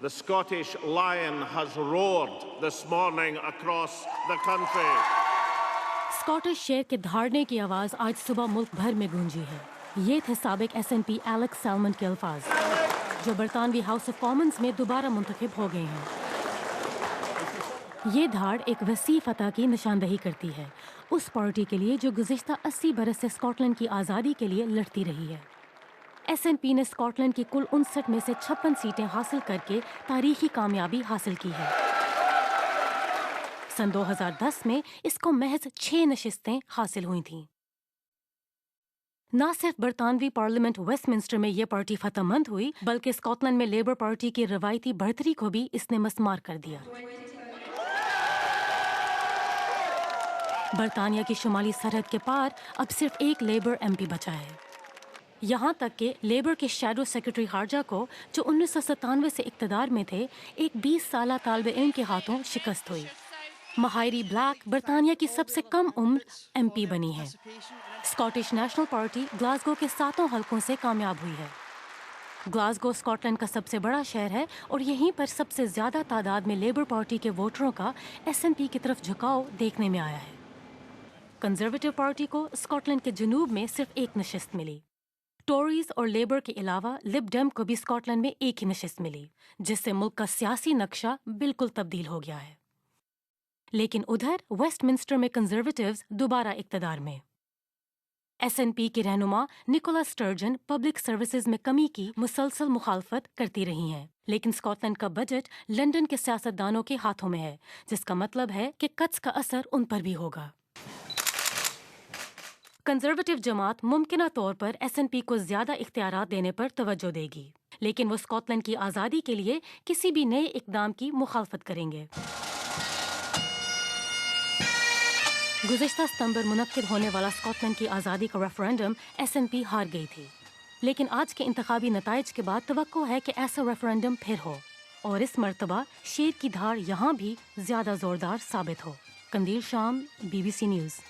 The Scottish lion has roared this morning across the country. Scottish शेर के दहाड़ने की आवाज आज सुबह मुल्क भर में गूंजी है। ये थे साबिक SNP एलेक्स सैलमन के अल्फाज, जो बरतानवी हाउस ऑफ कॉमन्स में दोबारा मुंतखब हो गए हैं। ये धाड़ एक वसी फतह की निशानदही करती है उस पार्टी के लिए जो गुज़िश्ता 80 बरस से स्कॉटलैंड की आज़ादी के लिए लड़ती रही है। SNP ने स्कॉटलैंड की कुल 59 में से 56 सीटें हासिल करके तारीखी कामयाबी हासिल की है। सन 2010 में इसको महज 6 नशिस्तें हासिल हुई थीं। न सिर्फ बरतानवी पार्लियामेंट वेस्टमिंस्टर में ये पार्टी फतहमंद हुई, बल्कि स्कॉटलैंड में लेबर पार्टी की रवायती बढ़तरी को भी इसने मस्मार कर दिया। बरतानिया की शुमाली सरहद के पार अब सिर्फ एक लेबर MP बचा है। यहाँ तक कि लेबर के शैडो सेक्रेटरी खारजा को, जो 1997 से इक़्तिदार में थे, एक 20 साला तालिब इल्म के हाथों शिकस्त हुई। महायरी ब्लैक बरतानिया की सबसे कम उम्र MP बनी है। स्कॉटिश नेशनल पार्टी ग्लासगो के 7 हलकों से कामयाब हुई है। ग्लासगो स्कॉटलैंड का सबसे बड़ा शहर है और यहीं पर सबसे ज़्यादा तादाद में लेबर पार्टी के वोटरों का SNP की तरफ झुकाव देखने में आया है। कंजर्वेटिव पार्टी को स्कॉटलैंड के जनूब में सिर्फ एक नशिस्त मिली। टोरीज और लेबर के अलावा लिब डेम को भी स्कॉटलैंड में एक ही नशिस्त मिली, जिससे मुल्क का सियासी नक्शा बिल्कुल तब्दील हो गया है। लेकिन उधर वेस्टमिंस्टर में कंजर्वेटिव्स दोबारा इक़्तिदार में। SNP की रहनुमा निकोला स्टर्जन पब्लिक सर्विसेज में कमी की मुसलसल मुखालफत करती रही हैं, लेकिन स्कॉटलैंड का बजट लंदन के सियासतदानों के हाथों में है, जिसका मतलब है कि कट्स का असर उन पर भी होगा। कंजर्वेटिव जमात मुमकिना तौर पर SNP को ज्यादा इख्तियारात देने पर तवज्जो देगी, लेकिन वो स्कॉटलैंड की आज़ादी के लिए किसी भी नए इक़दाम की मुखालफत करेंगे। गुज़िश्ता सितंबर मुनक्किद होने वाला स्कॉटलैंड की आज़ादी का रेफरेंडम SNP हार गई थी, लेकिन आज के इंतखाबी नताइज के बाद तवक्को है कि ऐसा रेफरेंडम फिर हो और इस मर्तबा शेर की धाड़ यहाँ भी ज्यादा जोरदार साबित हो। कंदील शाम, BBC न्यूज़।